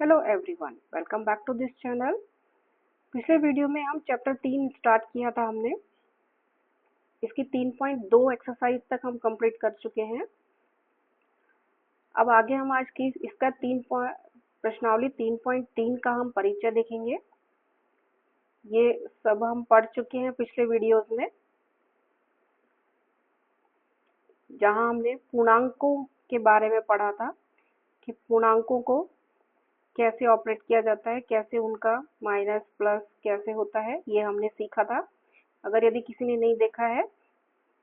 Hello everyone, welcome back to this channel. पिछले video में हम चैप्टर 3 स्टार्ट किया था हमने। इसकी 3.2 एक्सरसाइज तक हम कंप्लीट कर चुके हैं। अब आगे हम आज की इसका प्रश्नावली 3.3 का हम परिचय देखेंगे। ये सब हम पढ़ चुके हैं पिछले वीडियोस में, जहां हमने पूर्णांकों के बारे में पढ़ा था कि पूर्णांकों को कैसे ऑपरेट किया जाता है, कैसे उनका माइनस प्लस कैसे होता है, ये हमने सीखा था। अगर यदि किसी ने नहीं देखा है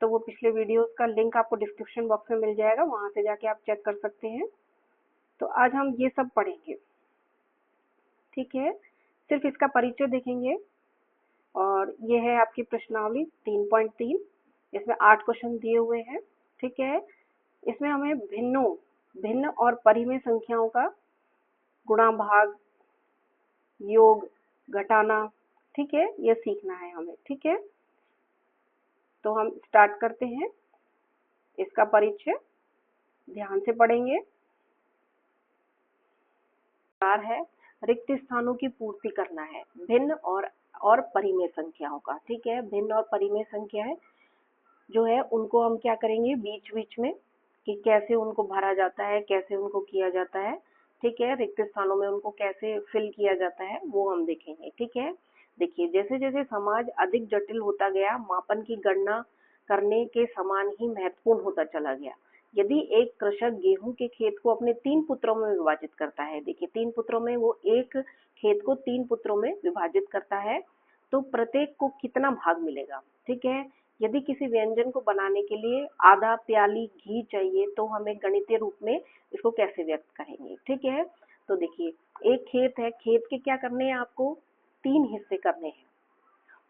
तो वो पिछले वीडियोस का लिंक आपको डिस्क्रिप्शन बॉक्स में मिल जाएगा, वहां से जाके आप चेक कर सकते हैं। तो आज हम ये सब पढ़ेंगे, ठीक है। सिर्फ इसका परिचय देखेंगे और ये है आपकी प्रश्नावली 3.3। इसमें 8 क्वेश्चन दिए हुए हैं, ठीक है। इसमें हमें भिन्न और परिमेय संख्याओं का गुणा भाग योग घटाना, ठीक है, ये सीखना है हमें, ठीक है। तो हम स्टार्ट करते हैं। इसका परिचय ध्यान से पढ़ेंगे। है रिक्त स्थानों की पूर्ति करना है भिन्न और परिमेय संख्याओं का, ठीक है। भिन्न और परिमेय संख्याएं जो है उनको हम क्या करेंगे बीच बीच में कि कैसे उनको भरा जाता है, कैसे उनको किया जाता है, ठीक है। रिक्त स्थानों में उनको कैसे फिल किया जाता है वो हम देखेंगे, ठीक है। देखिए, जैसे जैसे समाज अधिक जटिल होता गया, मापन की गणना करने के समान ही महत्वपूर्ण होता चला गया। यदि एक कृषक गेहूं के खेत को अपने 3 पुत्रों में विभाजित करता है, देखिए 3 पुत्रों में वो एक खेत को 3 पुत्रों में विभाजित करता है, तो प्रत्येक को कितना भाग मिलेगा, ठीक है। यदि किसी व्यंजन को बनाने के लिए आधा प्याली घी चाहिए तो हमें गणितीय रूप में इसको कैसे व्यक्त करेंगे, ठीक है। तो देखिए, एक खेत है, खेत के क्या करने हैं आपको 3 हिस्से करने हैं।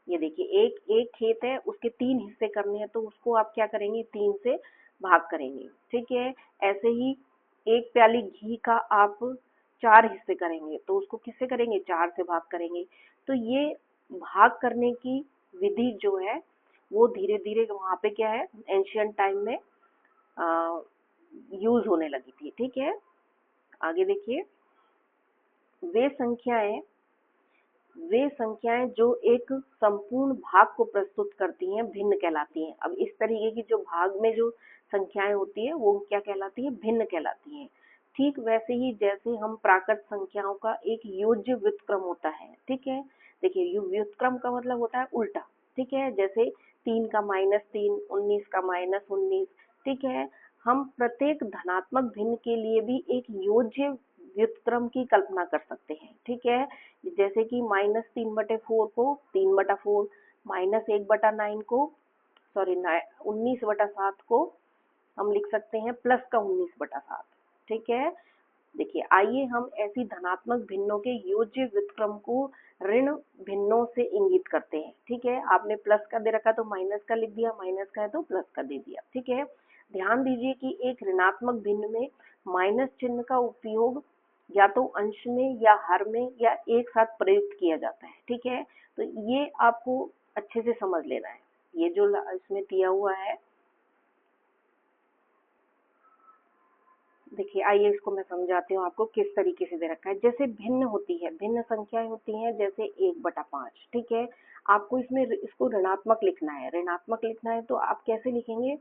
ये देखिए, एक एक खेत है, उसके 3 हिस्से करने हैं, तो उसको आप क्या करेंगे 3 से भाग करेंगे, ठीक है। ऐसे ही एक प्याली घी का आप 4 हिस्से करेंगे, तो उसको किससे करेंगे 4 से भाग करेंगे। तो ये भाग करने की विधि जो है वो धीरे धीरे वहां पे क्या है एंशियंट टाइम में यूज होने लगी थी, ठीक है। आगे देखिए, वे संख्याएं वे संख्याएं जो एक संपूर्ण भाग को प्रस्तुत करती हैं भिन्न कहलाती हैं। अब इस तरीके की जो भाग में जो संख्याएं होती है वो क्या कहलाती है भिन्न कहलाती हैं। ठीक वैसे ही जैसे हम प्राकृत संख्याओं का एक योज्य व्युत्क्रम होता है, ठीक है। देखिए, व्युत्क्रम का मतलब होता है उल्टा, ठीक है। जैसे 3 का -3, 19 का -19, ठीक है। हम प्रत्येक धनात्मक भिन्न के लिए भी एक योज्य व्युत्क्रम की कल्पना कर सकते हैं, ठीक है। जैसे कि -3/4 को 3/4, -1/9 को 19/7 को हम लिख सकते हैं प्लस का 19/7, ठीक है। देखिए, आइए हम ऐसी धनात्मक भिन्नों के योज्य व्युत्क्रम को ऋण भिन्नों से इंगित करते हैं, ठीक है। आपने प्लस का दे रखा तो माइनस का लिख दिया, माइनस का है तो प्लस का दे दिया, ठीक है। ध्यान दीजिए कि एक ऋणात्मक भिन्न में माइनस चिन्ह का उपयोग या तो अंश में या हर में या एक साथ प्रयुक्त किया जाता है, ठीक है। तो ये आपको अच्छे से समझ लेना है। ये जो इसमें दिया हुआ है, देखिए आइए इसको मैं समझाती हूँ आपको किस तरीके से दे रखा है। जैसे भिन्न होती है, भिन्न संख्याएं होती हैं, जैसे 1/5, ठीक है। आपको इसमें इसको ऋणात्मक लिखना है, ऋणात्मक लिखना है तो आप कैसे लिखेंगे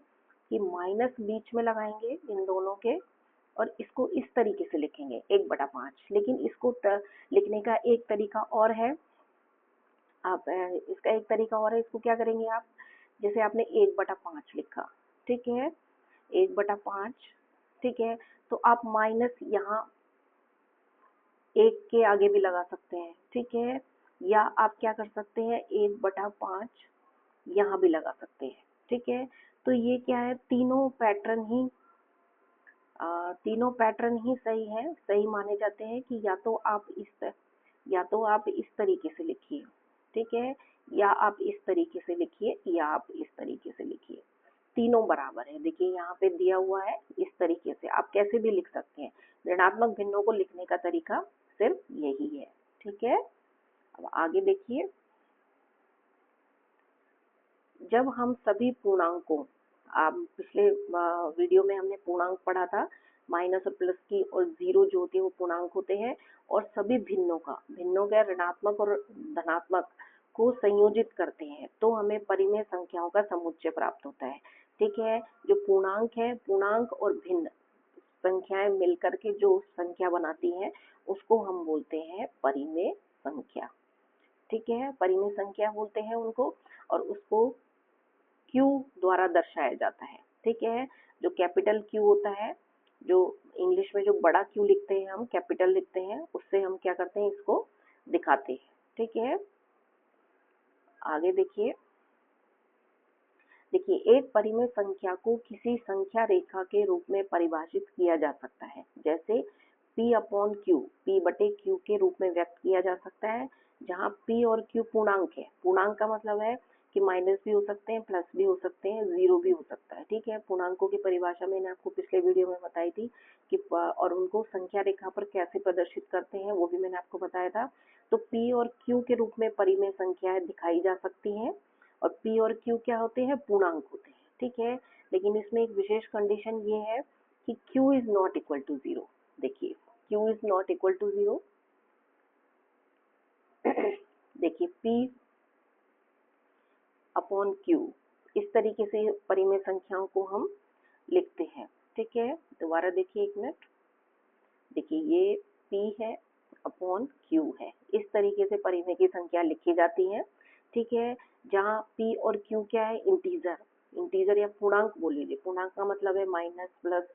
कि माइनस बीच में लगाएंगे इन दोनों के और इसको इस तरीके से लिखेंगे 1/5। लेकिन इसको लिखने का एक तरीका और है, आप इसका एक तरीका और है, इसको क्या करेंगे आप, जैसे आपने 1/5 लिखा, ठीक है, 1/5, ठीक है। तो आप माइनस यहाँ 1 के आगे भी लगा सकते हैं, ठीक है। या आप क्या कर सकते हैं 1/5 यहाँ भी लगा सकते हैं, ठीक है। तो ये क्या है, तीनों पैटर्न ही सही है, सही माने जाते हैं कि या तो आप इस तरीके से लिखिए, ठीक है, या आप इस तरीके से लिखिए, या आप इस तरीके से लिखिए, तीनों बराबर है। देखिए यहाँ पे दिया हुआ है, इस तरीके से आप कैसे भी लिख सकते हैं। ऋणात्मक भिन्नों को लिखने का तरीका सिर्फ यही है, ठीक है। अब आगे देखिए, जब हम सभी पूर्णांकों, आप पिछले वीडियो में हमने पूर्णांक पढ़ा था, माइनस और प्लस की और जीरो जो होती है वो पूर्णांक होते हैं, और सभी भिन्नों के ऋणात्मक और धनात्मक को संयोजित करते हैं तो हमें परिमेय संख्याओं का समुच्चय प्राप्त होता है। ठीक है, जो पूर्णांक है, पूर्णांक और भिन्न संख्याएं मिलकर के जो संख्या बनाती हैं उसको हम बोलते हैं परिमेय संख्या। ठीक है, परिमेय संख्या बोलते हैं उनको, और उसको Q द्वारा दर्शाया जाता है। ठीक है, जो कैपिटल Q होता है, जो इंग्लिश में जो बड़ा Q लिखते हैं हम, कैपिटल लिखते हैं, उससे हम क्या करते हैं, इसको दिखाते हैं। ठीक है, आगे देखिए एक परिमेय संख्या को किसी संख्या रेखा के रूप में परिभाषित किया जा सकता है, जैसे P/Q, P/Q के रूप में व्यक्त किया जा सकता है, जहाँ P और Q पूर्णांक है। पूर्णांक का मतलब है कि माइनस भी हो सकते हैं, प्लस भी हो सकते हैं, जीरो भी हो सकता है। ठीक है, पूर्णांकों की परिभाषा मैंने आपको पिछले वीडियो में बताई थी कि और उनको संख्या रेखा पर कैसे प्रदर्शित करते हैं वो भी मैंने आपको बताया था। तो P और Q के रूप में परिमेय संख्याएं दिखाई जा सकती हैं, और P और Q क्या होते हैं, पूर्णांक होते हैं। ठीक है, लेकिन इसमें एक विशेष कंडीशन ये है कि Q is not equal to zero. देखिए Q is not equal to zero. देखिए P/Q इस तरीके से परिमेय संख्याओं को हम लिखते हैं। ठीक है, दोबारा देखिए एक मिनट। देखिए ये P है अपॉन Q है, इस तरीके से परिमेय की संख्या लिखी जाती है। ठीक है, जहाँ P और Q क्या है, इंटीजर या पूर्णांक बोल लीजिए। पूर्णांक का मतलब है माइनस, प्लस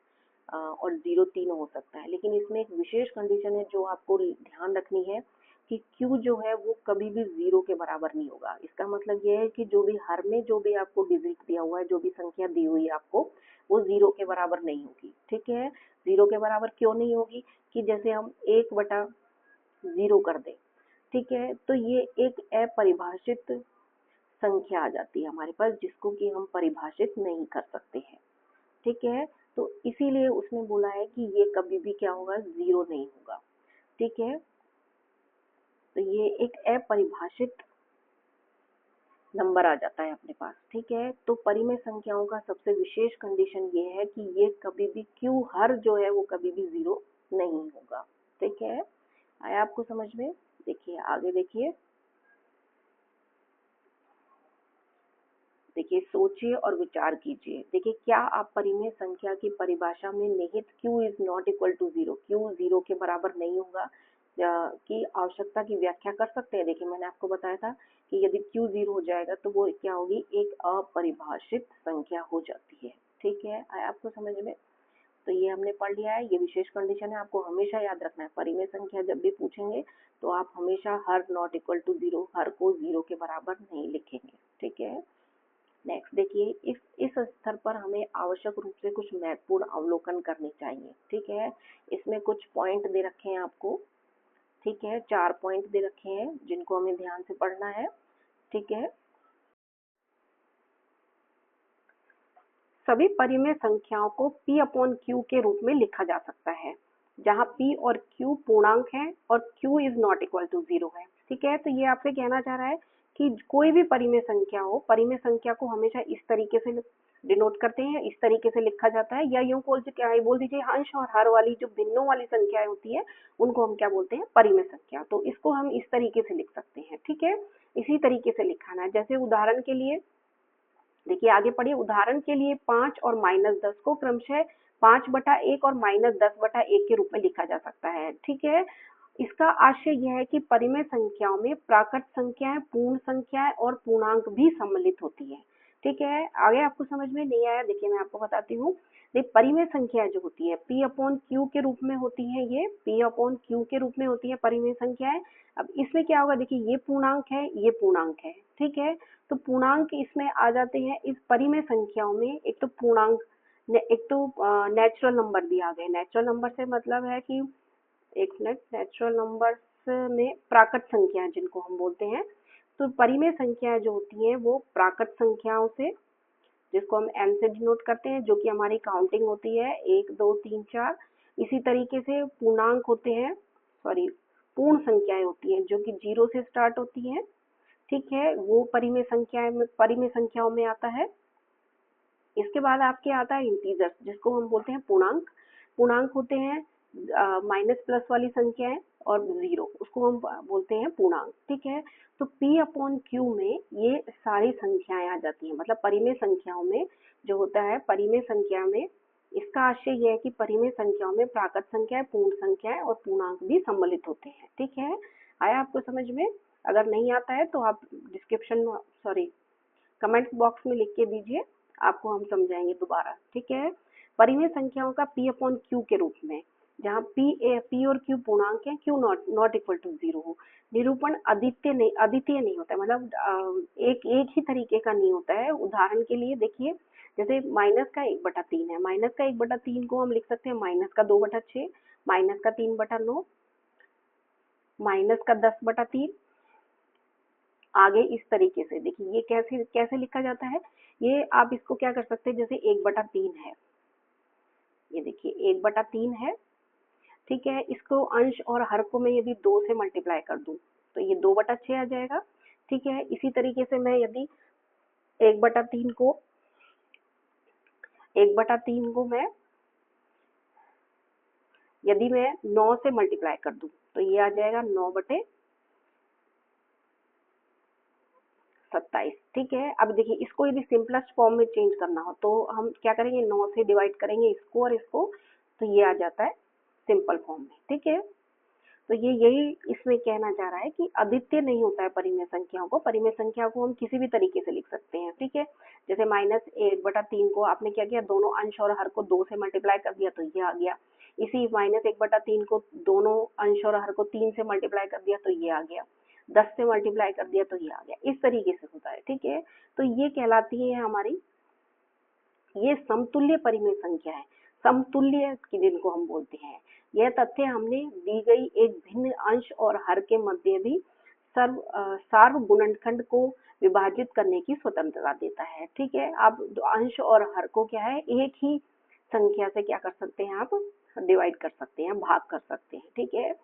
और जीरो तीनों हो सकता है, लेकिन इसमें एक विशेष कंडीशन है जो आपको ध्यान रखनी है कि Q जो है वो कभी भी जीरो के बराबर नहीं होगा। इसका मतलब ये है कि जो भी हर में जो भी आपको डिजिट दिया हुआ है, जो भी संख्या दी हुई है आपको, वो जीरो के बराबर नहीं होगी। ठीक है, जीरो के बराबर क्यों नहीं होगी, कि जैसे हम 1/0 कर दें, ठीक है, तो ये एक अपरिभाषित संख्या आ जाती है हमारे पास, जिसको कि हम परिभाषित नहीं कर सकते हैं। ठीक है, तो इसीलिए उसने बोला है कि ये कभी भी क्या होगा, जीरो नहीं होगा। ठीक है, तो ये एक अपरिभाषित नंबर आ जाता है अपने पास। ठीक है, तो परिमेय संख्याओं का सबसे विशेष कंडीशन ये है कि ये कभी भी Q हर जो है वो कभी भी जीरो नहीं होगा। ठीक है, आया आपको समझ में। देखिए आगे देखिए, सोचिए और विचार कीजिए। देखिए, क्या आप परिमेय संख्या की परिभाषा में निहित Q is not equal to zero, Q zero के बराबर नहीं होगा की आवश्यकता की व्याख्या कर सकते हैं। देखिए मैंने आपको बताया था कि यदि Q जीरो हो जाएगा तो वो क्या होगी, एक अपरिभाषित संख्या हो जाती है। ठीक है, आया आपको समझ में। तो ये हमने पढ़ लिया है, ये विशेष कंडीशन है, आपको हमेशा याद रखना है। परिमेय संख्या जब भी पूछेंगे तो आप हमेशा हर नॉट इक्वल टू जीरो, हर को जीरो के बराबर नहीं लिखेंगे। ठीक है, नेक्स्ट देखिए, इस स्तर पर हमें आवश्यक रूप से कुछ महत्वपूर्ण अवलोकन करने चाहिए। ठीक है, इसमें कुछ पॉइंट दे रखे हैं आपको। ठीक है, 4 पॉइंट दे रखे हैं जिनको हमें ध्यान से पढ़ना है। ठीक है, सभी परिमेय संख्याओं को P/Q के रूप में लिखा जा सकता है, जहां P और Q पूर्णांक है और Q is not equal to zero है। ठीक है, तो ये आपसे कहना चाह रहा है कि कोई भी परिमेय संख्या हो, परिमेय संख्या को हमेशा इस तरीके से डिनोट करते हैं, इस तरीके से लिखा जाता है, या यूं बोल दीजिए अंश और हर वाली जो भिन्नों वाली संख्याएं होती है उनको हम क्या बोलते हैं, परिमेय संख्या। तो इसको हम इस तरीके से लिख सकते हैं। ठीक है, इसी तरीके से लिखाना है। जैसे उदाहरण के लिए देखिए, आगे पढ़िए। उदाहरण के लिए 5 और -10 को क्रमशः 5/1 और -10/1 के रूप में लिखा जा सकता है। ठीक है, इसका आशय यह है कि परिमेय संख्याओं में प्राकृत संख्याएं, पूर्ण संख्याएं और पूर्णांक भी सम्मिलित होती है। ठीक है, आगे आपको समझ में नहीं आया, देखिए मैं आपको बताती हूँ। देखिए, परिमेय संख्याएं जो होती है P/Q के रूप में होती है, ये P/Q के रूप में होती है परिमेय संख्याएं। अब इसमें क्या होगा, देखिए ये पूर्णांक है, ये पूर्णांक है। ठीक है, तो पूर्णांक इसमें आ जाते हैं इस परिमेय संख्याओं में। एक तो पूर्णांक, एक तो नेचुरल नंबर भी आ गए। नेचुरल नंबर से मतलब है कि एक मिनट, नेचुरल नंबर्स में प्राकृत संख्याएं जिनको हम बोलते हैं। तो परिमेय संख्याएं जो होती हैं वो प्राकृत संख्याओं से, जिसको हम n से डिनोट करते हैं, जो कि हमारी काउंटिंग होती है 1 2 3 4। इसी तरीके से पूर्णांक होते हैं, सॉरी पूर्ण संख्याएं होती हैं जो कि 0 से स्टार्ट होती हैं। ठीक है, वो परिमेय संख्याओं में आता है। इसके बाद आपके आता है इंटीजर्स, जिसको हम बोलते हैं पूर्णांक। पूर्णांक होते हैं माइनस प्लस वाली संख्या है और जीरो, उसको हम बोलते हैं पूर्णांक, ठीक है। तो p अपॉन क्यू में ये सारी संख्याएं आ जाती हैं, मतलब परिमेय संख्याओं में जो होता है, परिमेय संख्या में इसका आशय यह है कि परिमेय संख्याओं में प्राकृत संख्याएं, पूर्ण संख्याएं और पूर्णांक भी सम्मिलित होते हैं, ठीक है। आया आपको समझ में? अगर नहीं आता है तो आप डिस्क्रिप्शन, सॉरी, कमेंट्स बॉक्स में लिख के दीजिए, आपको हम समझाएंगे दोबारा, ठीक है। परिमेय संख्याओं का p अपॉन क्यू के रूप में, जहाँ p और q पूर्णांक है, q not equal to zero हो। निरूपण अद्वितीय नहीं होता है, मतलब एक ही तरीके का नहीं होता है। उदाहरण के लिए देखिए, जैसे माइनस का 1/3 है, माइनस का 1/3 को हम लिख सकते हैं माइनस का 2/6, माइनस का 3/9, माइनस का 10/3, आगे इस तरीके से। देखिए ये कैसे कैसे लिखा जाता है, ये आप इसको क्या कर सकते हैं, जैसे 1/3 है, ये देखिए 1/3 है, ठीक है। इसको अंश और हर को मैं यदि 2 से मल्टीप्लाई कर दूं तो ये 2/6 आ जाएगा, ठीक है। इसी तरीके से मैं यदि 1/3 को 1/3 को मैं यदि मैं 9 से मल्टीप्लाई कर दूं तो ये आ जाएगा 9/27, ठीक है। अब देखिए इसको यदि सिंपलेस्ट फॉर्म में चेंज करना हो तो हम क्या करेंगे, 9 से डिवाइड करेंगे इसको और इसको, तो ये आ जाता है सिंपल फॉर्म में, ठीक है। तो ये यही इसमें कहना चाह रहा है कि अद्वितीय नहीं होता है परिमेय संख्याओं को, परिमेय संख्या को हम किसी भी तरीके से लिख सकते हैं, ठीक है। जैसे -1/3 को आपने क्या किया, दोनों अंश और हर को 2 से मल्टीप्लाई कर दिया तो ये आ गया। इसी -1/3 को दोनों अंश और हर को 3 से मल्टीप्लाई कर दिया तो ये आ गया। 10 से मल्टीप्लाई कर दिया तो ये आ गया। इस तरीके से होता है, ठीक है। तो ये कहलाती है हमारी, ये समतुल्य परिमेय संख्या है, समतुल्य की जिनको हम बोलते हैं। यह तथ्य हमने दी गई एक भिन्न अंश और हर के मध्य भी सार्व गुणनखंड को विभाजित करने की स्वतंत्रता देता है, ठीक है। आप अंश और हर को क्या है, एक ही संख्या से क्या कर सकते हैं, आप डिवाइड कर सकते हैं, भाग कर सकते हैं, ठीक है।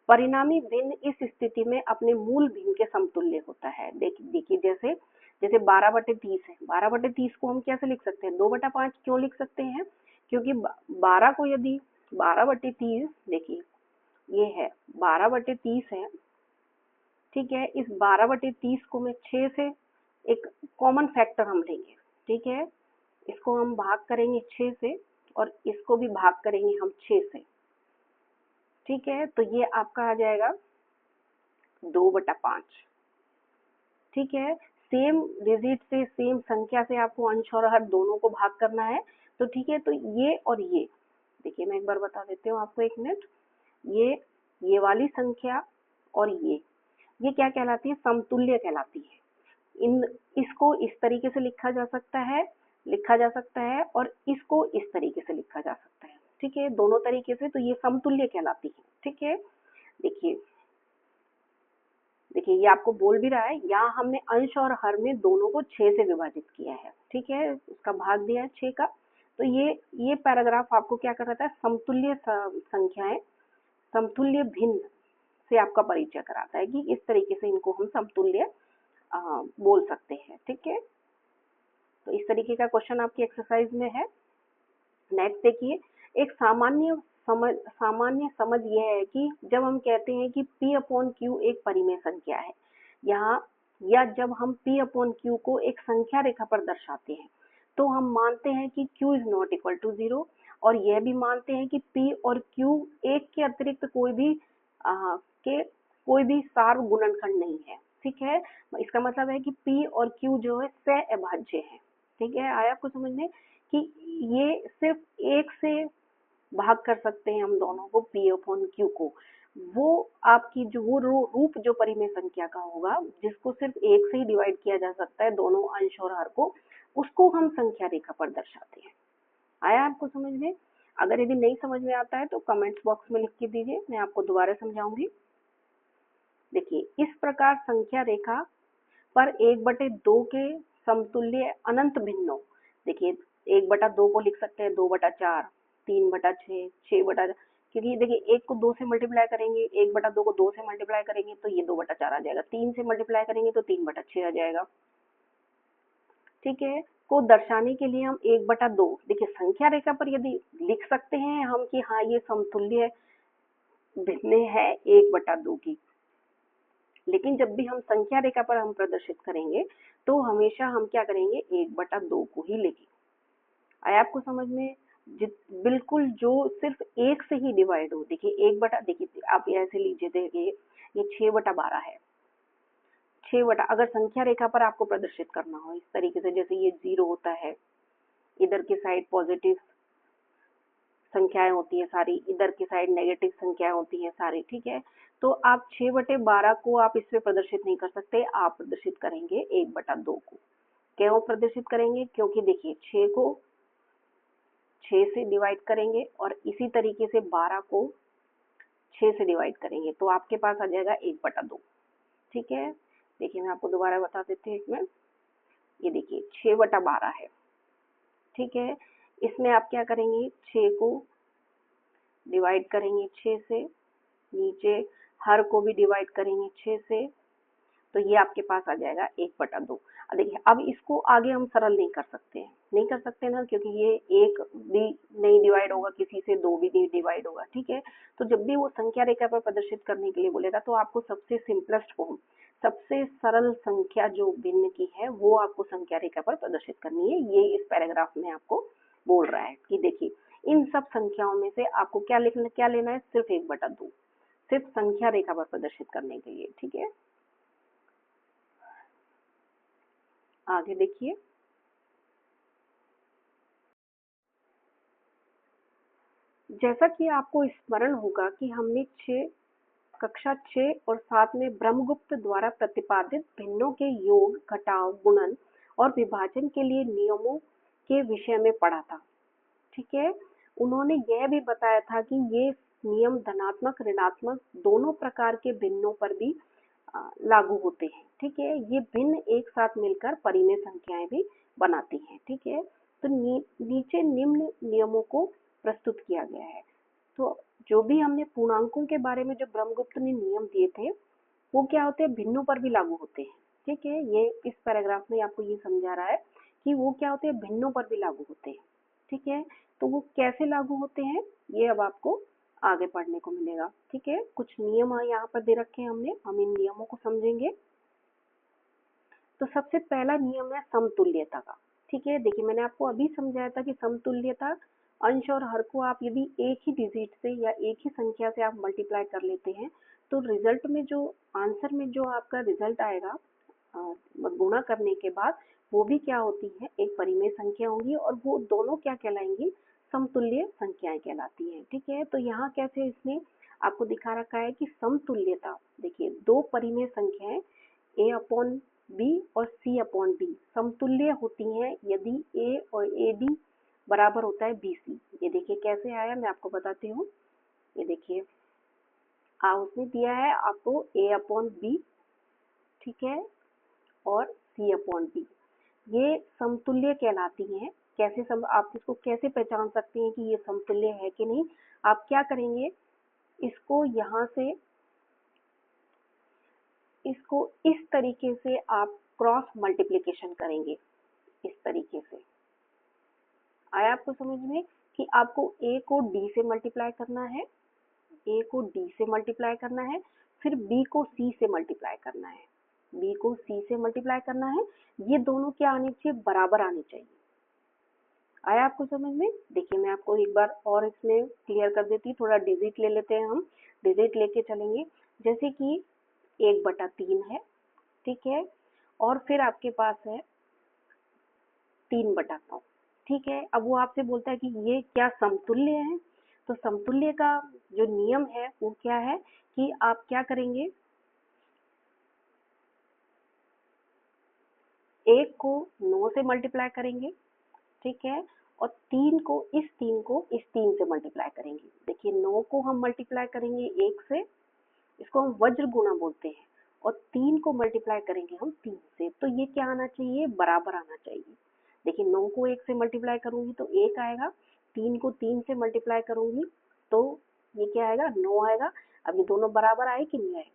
परिणामी भिन्न इस स्थिति में अपने मूल भिन्न के समतुल्य होता है। देखिए जैसे जैसे 12/30 है, 12/30 को हम कैसे लिख सकते हैं, 2/5 क्यों लिख सकते हैं, क्योंकि 12 को यदि 12/30, देखिए ये है 12/30 है, ठीक है। इस 12/30 को मैं 6 से, एक कॉमन फैक्टर हम लेंगे, ठीक है। इसको हम भाग करेंगे 6 से और इसको भी भाग करेंगे हम 6 से, ठीक है। तो ये आपका आ जाएगा 2/5, ठीक है। सेम डिजिट से, सेम संख्या से आपको अंश और हर दोनों को भाग करना है, तो ठीक है। तो ये और ये, देखिए मैं एक बार बता देती हूँ आपको, 1 मिनट। ये वाली संख्या और ये क्या कहलाती है, समतुल्य कहलाती है। इसको इस तरीके से लिखा जा सकता है और इसको इस तरीके से लिखा जा सकता है, ठीक है, दोनों तरीके से। तो ये समतुल्य कहलाती है, ठीक है। देखिए देखिए ये आपको बोल भी रहा है, यहाँ हमने अंश और हर में दोनों को 6 से विभाजित किया है, ठीक है, उसका भाग दिया है 6 का। तो ये पैराग्राफ आपको क्या कर रहा है, समतुल्य संख्याएं, समतुल्य भिन्न से आपका परिचय कराता है कि इस तरीके से इनको हम समतुल्य बोल सकते हैं, ठीक है। तो इस तरीके का क्वेश्चन आपकी एक्सरसाइज में है। नेक्स्ट देखिए, एक सामान्य समझ यह है कि जब हम कहते हैं कि P अपॉन Q एक परिमेय संख्या है, यहाँ या जब हम P अपॉन Q को एक संख्या रेखा पर दर्शाते हैं तो हम मानते हैं कि Q is not equal to 0 और यह भी मानते हैं कि P और Q एक के अतिरिक्त कोई भी सार्व गुणनखंड नहीं है, ठीक है। इसका मतलब है कि P और Q जो है सह-अभाज्य है, ठीक है। आया आपको समझ में कि ये सिर्फ एक से भाग कर सकते हैं हम दोनों को, P अपॉन Q को। वो आपकी जो वो रूप जो परिमेय संख्या का होगा, जिसको सिर्फ एक से ही डिवाइड किया जा सकता है, दोनों अंश और हर को, उसको हम संख्या रेखा पर दर्शाते हैं। आया आपको समझ में? अगर यदि नहीं समझ में आता है तो कमेंट्स बॉक्स में लिख के दीजिए, मैं आपको दोबारा समझाऊंगी। देखिए इस प्रकार संख्या रेखा पर 1/2 के समतुल्य अनंत भिन्नों, देखिए 1/2 को लिख सकते हैं 2/4, 3/6, 6/, क्योंकि देखिए 1 को 2 से मल्टीप्लाई करेंगे, 1/2 को 2 से मल्टीप्लाई करेंगे तो ये 2/4 आ जाएगा, 3 से मल्टीप्लाई करेंगे तो 3/6 आ जाएगा, ठीक है। को दर्शाने के लिए हम 1/2, देखिए संख्या रेखा पर यदि लिख सकते हैं हम कि हाँ ये समतुल्य भिन्न है 1/2 की, लेकिन जब भी हम संख्या रेखा पर हम प्रदर्शित करेंगे तो हमेशा हम क्या करेंगे 1/2 को ही लेंगे। आया आपको समझ में? बिल्कुल जो सिर्फ एक से ही डिवाइड हो, देखिए आप ऐसे लीजिए, देखिए ये 6/12 है। 6 अगर संख्या रेखा पर आपको प्रदर्शित करना हो इस तरीके से, जैसे ये 0 होता है, इधर की साइड पॉजिटिव संख्याएं होती है सारी, इधर की साइड नेगेटिव संख्याएं होती हैं सारी, ठीक है। तो आप 6/12 को आप इसमें प्रदर्शित नहीं कर सकते, आप प्रदर्शित करेंगे 1/2 को। क्यों प्रदर्शित करेंगे? क्योंकि देखिए 6 को 6 से डिवाइड करेंगे और इसी तरीके से 12 को 6 से डिवाइड करेंगे तो आपके पास आ जाएगा 1/2, ठीक है। देखिए मैं आपको दोबारा बता देती हूँ इसमें, ये देखिए 6/12 है, ठीक है। इसमें आप क्या करेंगे, 6 को डिवाइड करेंगे 6 से, नीचे हर को भी डिवाइड करेंगे 6 से, तो ये आपके पास आ जाएगा 1/2। देखिए अब इसको आगे हम सरल नहीं कर सकते हैं, नहीं कर सकते ना, क्योंकि ये 1 भी नहीं डिवाइड होगा किसी से, 2 भी नहीं डिवाइड होगा, ठीक है। तो जब भी वो संख्या रेखा पर प्रदर्शित करने के लिए बोलेगा तो आपको सबसे सिंपलेस्ट फॉर्म, सबसे सरल संख्या जो भिन्न की है वो आपको संख्या रेखा पर प्रदर्शित करनी है। ये इस पैराग्राफ में आपको बोल रहा है कि देखिए इन सब संख्याओं में से आपको क्या लेना है, सिर्फ 1/2, सिर्फ संख्या रेखा पर प्रदर्शित करने के लिए, ठीक है। आगे देखिए, जैसा कि आपको स्मरण होगा कि हमने कक्षा 6 और 7 में ब्रह्मगुप्त द्वारा प्रतिपादित भिन्नों के योग, घटाव, गुणन और विभाजन के लिए नियमों के विषय में पढ़ा था, ठीक है। उन्होंने यह भी बताया था कि ये नियम धनात्मक, ऋणात्मक दोनों प्रकार के भिन्नों पर भी लागू होते हैं, ठीक है। ये भिन्न एक साथ मिलकर परिमेय संख्याएं भी बनाती हैं, ठीक है। तो नीचे निम्न नियमों को प्रस्तुत किया गया है। तो जो भी हमने पूर्णांकों के बारे में जो ब्रह्मगुप्त ने नियम दिए थे वो क्या होते हैं, भिन्नों पर भी लागू होते हैं, ठीक है। ये इस पैराग्राफ में आपको ये समझा रहा है कि वो क्या होते हैं, भिन्नों पर भी लागू होते हैं, ठीक है। तो वो कैसे लागू होते हैं ये अब आपको आगे पढ़ने को मिलेगा, ठीक है। कुछ नियम यहाँ पर दे रखे हैं हमने, हम इन नियमों को समझेंगे। तो सबसे पहला नियम है समतुल्यता का, ठीक है। देखिए मैंने आपको अभी समझाया था कि समतुल्यता, अंश और हर को आप यदि एक ही डिजिट से या एक ही संख्या से आप मल्टीप्लाई कर लेते हैं तो रिजल्ट में जो आंसर में जो आपका रिजल्ट आएगा गुणा करने के बाद, वो भी क्या होती है, एक परिमेय संख्या होंगी और वो दोनों क्या कहलाएंगी, समतुल्य संख्याएं कहलाती हैं, ठीक है। तो यहाँ कैसे इसने आपको दिखा रखा है कि समतुल्यता, देखिए दो परिमेय संख्याएं a/b और c/d समतुल्य होती हैं यदि a और ad बराबर होता है bc। ये देखिए कैसे आया, मैं आपको बताती हूँ। ये देखिए उसने दिया है आपको a/b, ठीक है, और c/d, ये समतुल्य कहलाती हैं। आप इसको कैसे पहचान सकते हैं कि ये समतुल्य है कि नहीं? आप क्या करेंगे, इसको यहाँ से इसको इस तरीके से आप क्रॉस मल्टीप्लिकेशन करेंगे, इस तरीके से। आया आपको समझ में कि आपको a को d से मल्टीप्लाई करना है, a को d से मल्टीप्लाई करना है, फिर b को c से मल्टीप्लाई करना है, b को c से मल्टीप्लाई करना है। ये दोनों क्या आने चाहिए, बराबर आने चाहिए। आया आपको समझ में? देखिए मैं आपको एक बार और इसमें क्लियर कर देती हूँ, थोड़ा डिजिट ले लेते हैं, हम डिजिट लेके चलेंगे। जैसे कि 1/3 है, ठीक है, और फिर आपके पास है 3/9, ठीक है। अब वो आपसे बोलता है कि ये क्या समतुल्य है? तो समतुल्य का जो नियम है वो क्या है कि आप क्या करेंगे, 1 को 9 से मल्टीप्लाई करेंगे, ठीक है, और 3 को इस 3 से मल्टीप्लाई करेंगे। देखिए 9 को हम मल्टीप्लाई करेंगे 1 से, इसको हम वज्र गुणा बोलते हैं, और 3 को मल्टीप्लाई करेंगे हम 3 से, तो ये क्या आना चाहिए, बराबर आना चाहिए। देखिए 9 को 1 से मल्टीप्लाई करूंगी तो 1 आएगा, 3 को 3 से मल्टीप्लाई करूंगी तो ये क्या आएगा, 9 आएगा। अब ये दोनों बराबर आए कि नहीं आए?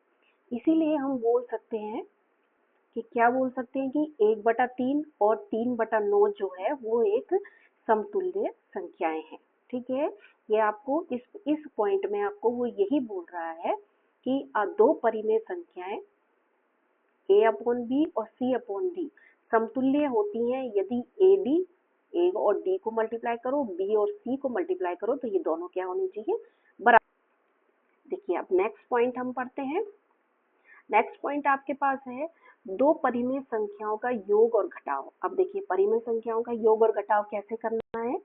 इसीलिए हम बोल सकते हैं कि क्या बोल सकते हैं कि 1/3 और 3/9 जो है वो एक समतुल्य संख्याएं हैं। ठीक है, ये आपको इस पॉइंट में आपको वो यही बोल रहा है कि दो परिमेय संख्याएं a/b और c/d समतुल्य होती हैं यदि a और d को मल्टीप्लाई करो, b और c को मल्टीप्लाई करो, तो ये दोनों क्या होनी चाहिए, बराबर। देखिए अब नेक्स्ट पॉइंट हम पढ़ते हैं। नेक्स्ट पॉइंट आपके पास है दो परिमेय संख्याओं का योग और घटाव। अब देखिए परिमेय संख्याओं का योग और घटाव कैसे करना है।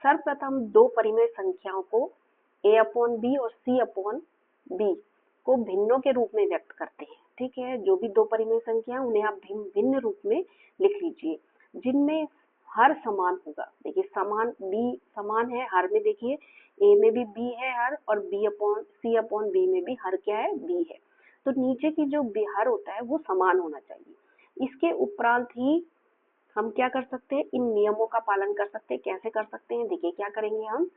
सर्वप्रथम दो परिमेय संख्याओं को a/b और c/b को भिन्नों के रूप में व्यक्त करते हैं। ठीक है, जो भी दो परिमेय संख्या उन्हें आप भिन्न रूप में लिख लीजिए जिनमें हर समान होगा। देखिए समान b समान है हर में, देखिए a में भी b है हर और c/b में भी हर क्या है, b है। तो नीचे की जो हर होता है वो समान होना चाहिए। इसके उपरांत ही हम क्या कर सकते हैं, इन नियमों का पालन कर सकते हैं। कैसे कर सकते हैं, देखिए क्या करेंगे हम,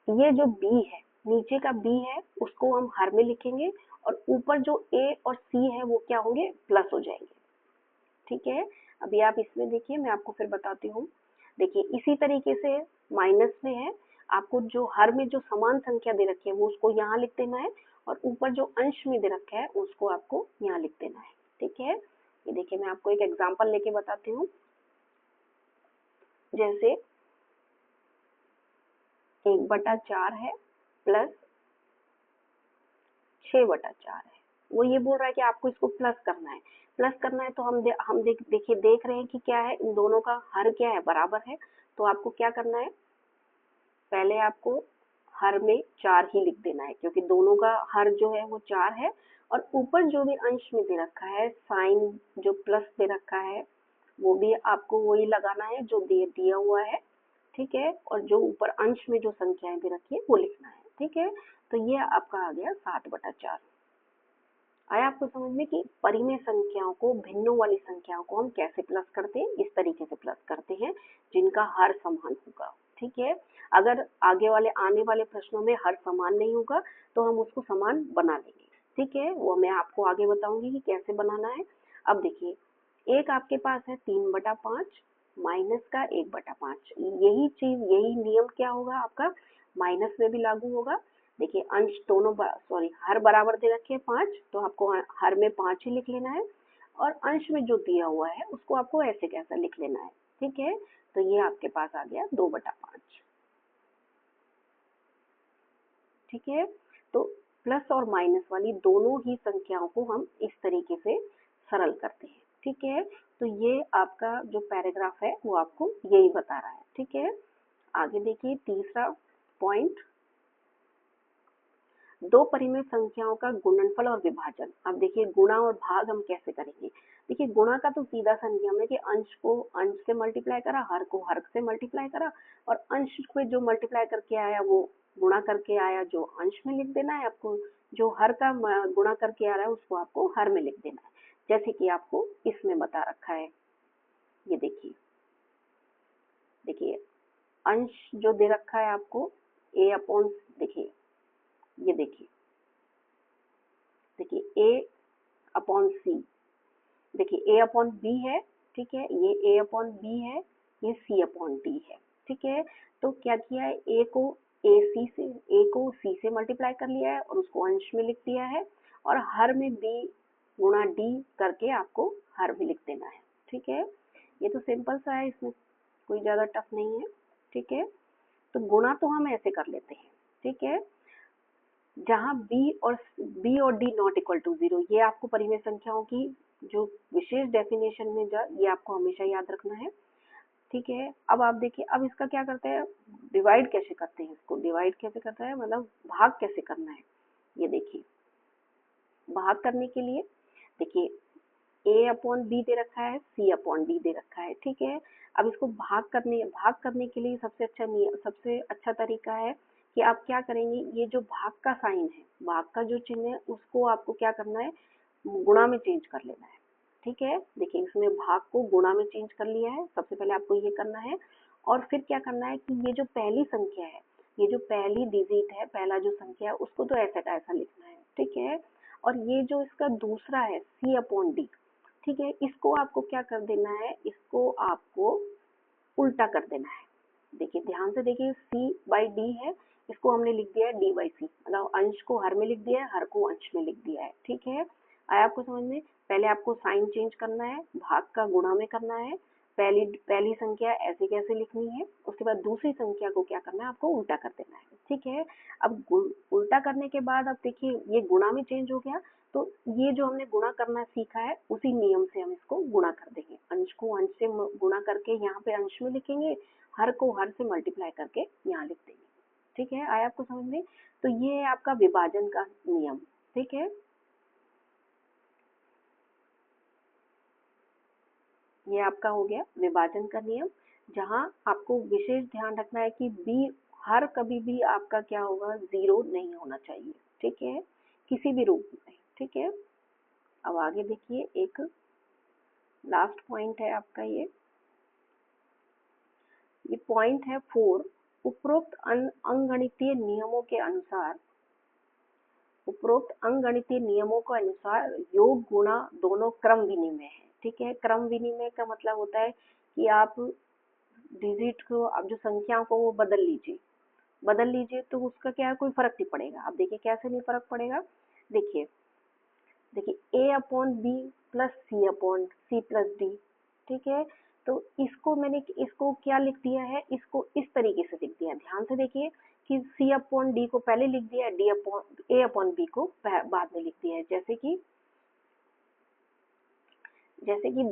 ये जो b है, नीचे का b है उसको हम हर में लिखेंगे और ऊपर जो a और c है वो क्या होंगे, प्लस हो जाएंगे। ठीक है, अभी आप इसमें देखिए, मैं आपको फिर बताती हूँ। देखिए इसी तरीके से माइनस में है, आपको जो हर में जो समान संख्या दे रखी है वो उसको यहाँ लिख देना है और ऊपर जो अंश में दे रखा है उसको आपको यहाँ लिख देना है। ठीक है, ये देखिए मैं आपको एक एग्जांपल लेके बताती हूँ। जैसे 1/4 है प्लस 6/4 है, वो ये बोल रहा है कि आपको इसको प्लस करना है। प्लस करना है तो हम देख रहे हैं कि क्या है, इन दोनों का हर क्या है, बराबर है। तो आपको क्या करना है, पहले आपको हर में 4 ही लिख देना है क्योंकि दोनों का हर जो है वो 4 है और ऊपर जो भी अंश में दे रखा है साइन जो प्लस दे रखा है वो भी आपको वही लगाना है जो दिया हुआ है। ठीक है, और जो ऊपर अंश में जो संख्याएं दे रखी है वो लिखना है। ठीक है, तो ये आपका आ गया 7/4। आया आपको समझ में कि परिमेय संख्याओं को भिन्नों वाली संख्याओं को हम कैसे प्लस करते हैं, इस तरीके से प्लस करते हैं जिनका हर समान होगा। ठीक है, अगर आने वाले प्रश्नों में हर समान नहीं होगा तो हम उसको समान बना लेंगे। ठीक है, वो मैं आपको आगे बताऊंगी कि कैसे बनाना है। अब देखिए एक आपके पास है 3/5 माइनस का 1/5, यही नियम क्या होगा आपका, माइनस में भी लागू होगा। देखिए अंश दोनों सॉरी हर बराबर दे रखे हैं 5, तो आपको हर में 5 ही लिख लेना है और अंश में जो दिया हुआ है उसको आपको ऐसे कैसा लिख लेना है। ठीक है, तो ये आपके पास आ गया 2/5। ठीक है, तो प्लस और माइनस वाली दोनों ही संख्याओं को हम इस तरीके से सरल करते हैं। ठीक है, तो ये आपका जो पैराग्राफ है वो आपको यही बता रहा है। ठीक है, आगे देखिए तीसरा पॉइंट, दो परिमेय संख्याओं का गुणनफल और विभाजन। अब देखिए गुणा और भाग हम कैसे करेंगे। देखिए गुणा का तो सीधा सा नियम है कि अंश को अंश से मल्टीप्लाई करा, हर को हर से मल्टीप्लाई करा और अंश को जो मल्टीप्लाई करके आया वो गुणा करके आया, जो अंश में लिख देना है आपको, जो हर का गुणा करके आ रहा है उसको आपको हर में लिख देना है, जैसे कि आपको इसमें बता रखा है। ये देखिए देखिए अंश जो दे रखा है आपको a/, देखिए ये देखिए a/c, देखिए a/b है। ठीक है, ये a/b है, ये c/d है। ठीक है, तो क्या किया है, a को c से मल्टीप्लाई कर लिया है और उसको अंश में लिख दिया है और हर में b गुणा d करके आपको हर में लिख देना है। ठीक है, ये तो सिंपल सा है, इसमें कोई ज्यादा टफ नहीं है। ठीक है, तो गुणा तो हम ऐसे कर लेते हैं। ठीक है, जहाँ b और d नॉट इक्वल टू 0, ये आपको परिमेय संख्याओं की जो विशेष डेफिनेशन में ये आपको हमेशा याद रखना है। ठीक है, अब आप देखिए अब इसका क्या करते हैं, डिवाइड कैसे करते हैं, इसको डिवाइड कैसे करता है, मतलब भाग कैसे करना है। ये देखिए भाग करने के लिए देखिए a/b दे रखा है, c/d दे रखा है। ठीक है, अब इसको भाग करने के लिए सबसे अच्छा तरीका है कि आप क्या करेंगे, ये जो भाग का साइन है, भाग का जो चिन्ह है उसको आपको क्या करना है, गुणा में चेंज कर लेना है। ठीक है, देखिए इसमें भाग को गुणा में चेंज कर लिया है, सबसे पहले आपको ये करना है और फिर क्या करना है कि ये जो पहली संख्या है, ये जो पहली डिजिट है, पहला जो संख्या है उसको तो ऐसा का ऐसा लिखना है। ठीक है, और ये जो इसका दूसरा है C/D, ठीक है, इसको आपको क्या कर देना है, इसको आपको उल्टा कर देना है। देखिए ध्यान से देखिए, C/D है, इसको हमने लिख दिया है D/C, मतलब अंश को हर में लिख दिया है, हर को अंश में लिख दिया है, ठीक है। आया आपको समझ में? पहले आपको साइन चेंज करना है, भाग का गुणा में करना है, पहली संख्या ऐसे कैसे लिखनी है, उसके बाद दूसरी संख्या को क्या करना है, आपको उल्टा कर देना है, ठीक है। अब उल्टा करने के बाद अब देखिए ये गुणा में चेंज हो गया, तो ये जो हमने गुणा करना सीखा है उसी नियम से हम इसको गुणा कर देंगे, अंश को अंश से गुणा करके यहाँ पे अंश में लिखेंगे, हर को हर से मल्टीप्लाई करके यहाँ लिख देंगे, ठीक है। आया आपको समझ में? तो ये है आपका विभाजन का नियम, ठीक है। ये आपका हो गया विभाजन का नियम, जहाँ आपको विशेष ध्यान रखना है कि बी हर कभी भी आपका क्या होगा, 0 नहीं होना चाहिए, ठीक है, किसी भी रूप में, ठीक है। अब आगे देखिए, एक लास्ट पॉइंट है आपका, ये पॉइंट है 4। उपरोक्त अंगगणितीय नियमों के अनुसार, उपरोक्त अंगगणितीय नियमों के अनुसार योग गुणा दोनों क्रम विनिमय है, ठीक है। क्रम विनिमय का मतलब होता है कि आप डिजिट को, आप जो संख्याओं को वो बदल लीजिए तो उसका क्या है, कोई फर्क नहीं पड़ेगा। अब देखिए कैसे नहीं फर्क पड़ेगा, देखिए देखिए A/B plus C/C plus D, ठीक है। तो इसको मैंने इसको क्या लिख दिया है, इसको इस तरीके से लिख दिया, ध्यान से देखिए कि C/D को पहले लिख दिया है, A/B को बाद में लिख दिया है, जैसे कि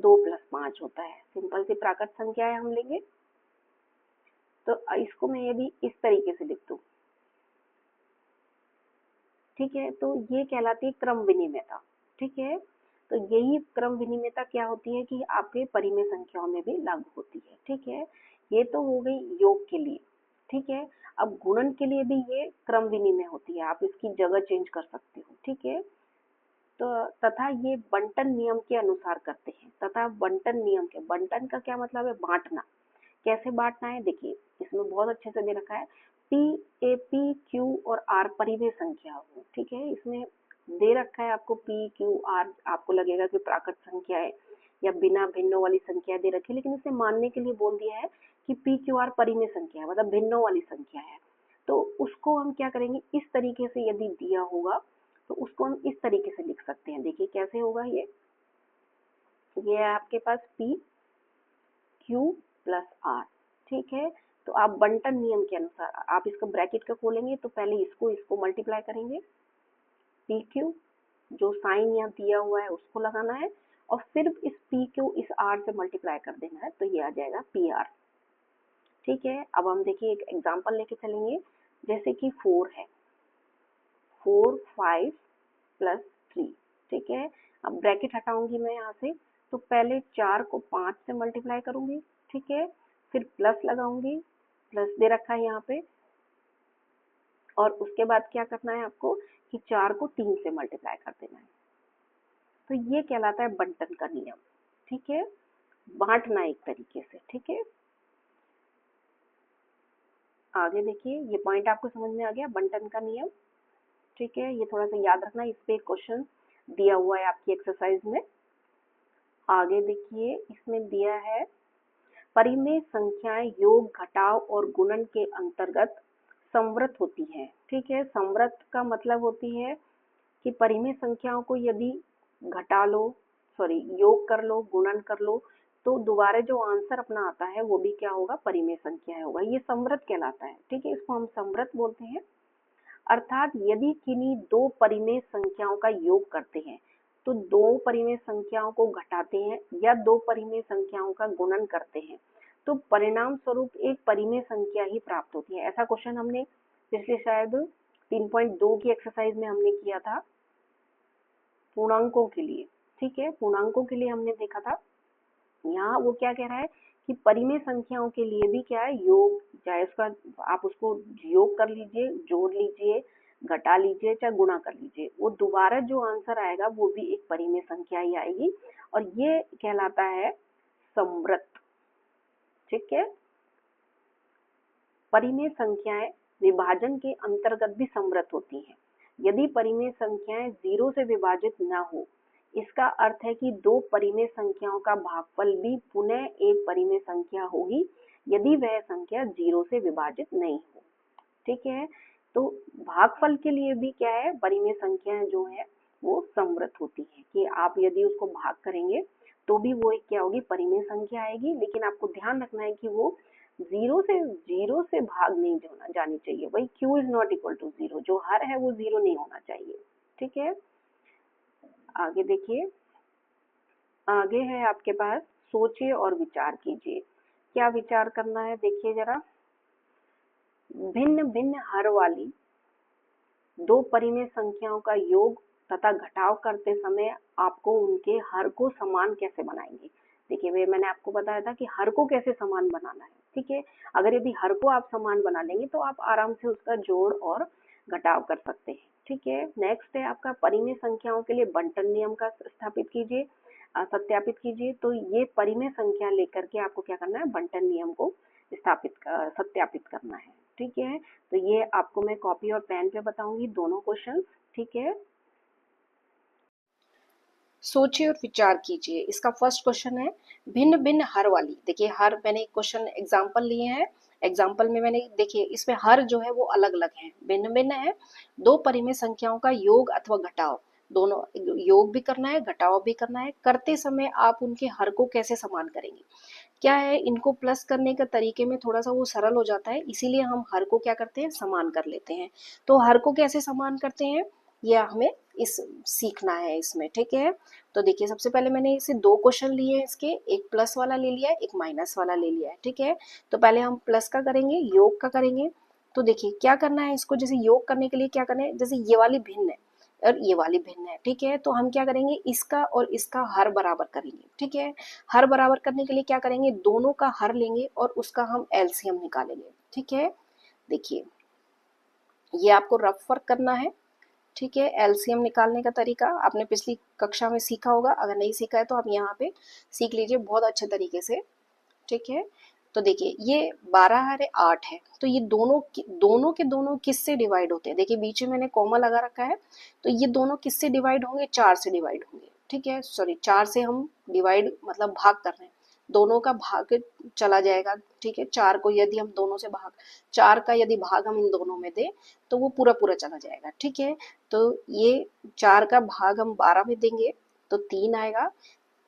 2 + 5 होता है, सिंपल सी प्राकृत संख्या है, हम लेंगे तो इसको मैं ये भी इस तरीके से लिख दूं, ठीक है। तो ये कहलाती है क्रम विनिमयता, ठीक है। तो यही क्रम विनिमयता क्या होती है कि आपके परिमेय संख्याओं में भी लागू होती है, ठीक है। ये तो हो गई योग के लिए, ठीक है। अब गुणन के लिए भी ये क्रम विनिमय होती है, आप इसकी जगह चेंज कर सकते हो, ठीक है। तो तथा ये बंटन नियम के अनुसार करते हैं, तथा बंटन नियम के, बंटन का क्या मतलब है, बांटना। कैसे बांटना है, देखिए इसमें बहुत अच्छे से दे रखा है, P, A, P, Q और R परिमेय संख्या हो, ठीक है। इसमें दे रखा है आपको P, Q, R, आपको लगेगा कि प्राकृत संख्या है या बिना भिन्नों वाली संख्या दे रखी है, लेकिन इसे मानने के लिए बोल दिया है कि P, Q, R परिमेय संख्या है, मतलब भिन्नों वाली संख्या है। तो उसको हम क्या करेंगे, इस तरीके से यदि दिया होगा तो उसको हम इस तरीके से लिख सकते हैं, देखिए कैसे होगा ये है आपके पास P, Q प्लस R, ठीक है। तो आप बंटन नियम के अनुसार आप इसको ब्रैकेट का खोलेंगे तो पहले इसको मल्टीप्लाई करेंगे, PQ जो साइन यहाँ दिया हुआ है उसको लगाना है, और फिर इस PQ इस R से मल्टीप्लाई कर देना है, तो ये आ जाएगा PR, ठीक है। अब हम देखिए एक एग्जांपल लेके चलेंगे, जैसे कि 4 है, 4, 5 प्लस 3, ठीक है। अब ब्रैकेट हटाऊंगी मैं यहाँ से, तो पहले 4 को 5 से मल्टीप्लाई करूंगी, ठीक है, फिर प्लस लगाऊंगी, प्लस दे रखा है यहाँ पे, और उसके बाद क्या करना है आपको कि 4 को 3 से मल्टीप्लाई कर देना है। तो ये कहलाता है बंटन का नियम, ठीक है, बांटना एक तरीके से, ठीक है। आगे देखिए, ये पॉइंट आपको समझ में आ गया, बंटन का नियम, ठीक है। ये थोड़ा सा याद रखना, इस पे क्वेश्चन दिया हुआ है आपकी एक्सरसाइज में। आगे देखिए, इसमें दिया है परिमेय संख्याएं योग, घटाव और गुणन के अंतर्गत संवृत होती है, ठीक है। संवृत का मतलब होती है कि परिमेय संख्याओं को यदि घटा लो, सॉरी योग कर लो, गुणन कर लो, तो दोबारा जो आंसर अपना आता है वो भी क्या होगा, परिमेय संख्या होगा, ये संवृत कहलाता है, ठीक है। इसको हम संवृत बोलते हैं। अर्थात यदि किन्हीं दो परिमेय संख्याओं का योग करते हैं, तो दो परिमेय संख्याओं को घटाते हैं या दो परिमेय संख्याओं का गुणन करते हैं, तो परिणाम स्वरूप एक परिमेय संख्या ही प्राप्त होती है। ऐसा क्वेश्चन हमने पिछले शायद 3.2 की एक्सरसाइज में हमने किया था पूर्णांकों के लिए, ठीक है, पूर्णांकों के लिए हमने देखा था। यहाँ वो क्या कह रहा है कि परिमेय संख्याओं के लिए भी क्या है, योग, चाहे उसका आप उसको योग कर लीजिए, जोड़ लीजिए, घटा लीजिए, चाहे गुणा कर लीजिए, वो दोबारा जो आंसर आएगा वो भी एक परिमेय संख्या ही आएगी, और ये कहलाता है संवृत, ठीक है। परिमेय संख्याएं विभाजन के अंतर्गत भी संवृत होती हैं, यदि परिमेय संख्याएं 0 से विभाजित न हो, इसका अर्थ है कि दो परिमेय संख्याओं का भागफल भी पुनः एक परिमेय संख्या होगी यदि वह संख्या 0 से विभाजित नहीं हो। ठीक है, तो भागफल के लिए भी क्या है, परिमेय संख्याएं जो है वो समवृत होती है कि आप यदि उसको भाग करेंगे तो भी वो एक क्या होगी, परिमेय संख्या आएगी। लेकिन आपको ध्यान रखना है कि वो जीरो से भाग नहीं जानी चाहिए। वही q is not equal to 0, जो हर है वो 0 नहीं होना चाहिए। ठीक है, आगे देखिए, आगे है आपके पास सोचिए और विचार कीजिए। क्या विचार करना है, देखिए जरा। भिन्न भिन्न हर वाली दो परिमेय संख्याओं का योग तथा घटाव करते समय आपको उनके हर को समान कैसे बनाएंगे। देखिए वे मैंने आपको बताया था कि हर को कैसे समान बनाना है। ठीक है, अगर यदि हर को आप समान बना लेंगे तो आप आराम से उसका जोड़ और घटाव कर सकते हैं। ठीक है, नेक्स्ट है आपका परिमेय संख्याओं के लिए बंटन नियम का स्थापित कीजिए, सत्यापित कीजिए। तो ये परिमेय संख्या लेकर के आपको क्या करना है, बंटन नियम को सत्यापित करना है। ठीक है, तो ये आपको मैं कॉपी और पेन पे बताऊंगी दोनों क्वेश्चन। ठीक है, सोचिए और विचार कीजिए। इसका फर्स्ट क्वेश्चन है भिन्न भिन्न हर वाली। देखिए हर, मैंने एक क्वेश्चन एग्जाम्पल लिए हैं, एग्जाम्पल में मैंने देखिए इसमें हर जो है वो अलग अलग है, भिन्न भिन्न है। दो परिमेय संख्याओं का योग अथवा घटाव, दोनों योग भी करना है घटाव भी करना है, करते समय आप उनके हर को कैसे समान करेंगे। क्या है, इनको प्लस करने का तरीके में थोड़ा सा वो सरल हो जाता है, इसीलिए हम हर को क्या करते हैं, समान कर लेते हैं। तो हर को कैसे समान करते हैं यह हमें इस सीखना है इसमें। ठीक है, तो देखिए सबसे पहले मैंने इसे दो क्वेश्चन लिए हैं इसके, एक प्लस वाला ले लिया है, एक माइनस वाला ले लिया है। ठीक है, तो पहले हम प्लस का करेंगे, योग का करेंगे। तो देखिए क्या करना है इसको, जैसे योग करने के लिए क्या करना है, जैसे ये वाली भिन्न है और ये वाली भिन्न है। ठीक है, तो हम क्या करेंगे, इसका और इसका हर बराबर करेंगे। ठीक है, हर बराबर करने के लिए क्या करेंगे, दोनों का हर लेंगे और उसका हम एलसीएम निकालेंगे। ठीक है, देखिए ये आपको रफ वर्क करना है। ठीक है, एलसीएम निकालने का तरीका आपने पिछली कक्षा में सीखा होगा, अगर नहीं सीखा है तो आप यहाँ पे सीख लीजिए बहुत अच्छे तरीके से। ठीक है, तो देखिए ये 12 है 8 है, तो ये दोनों के दोनों किससे डिवाइड होते हैं। देखिए बीच में मैंने कॉमा लगा रखा है, तो ये दोनों किससे डिवाइड होंगे, 4 से डिवाइड होंगे। ठीक है, सॉरी 4 से हम डिवाइड मतलब भाग कर रहे हैं, दोनों का भाग चला जाएगा। ठीक है, 4 को यदि हम दोनों से भाग, 4 का यदि भाग हम इन दोनों में दें तो वो पूरा पूरा चला जाएगा। ठीक है, तो ये 4 का भाग हम 12 में देंगे तो 3 आएगा,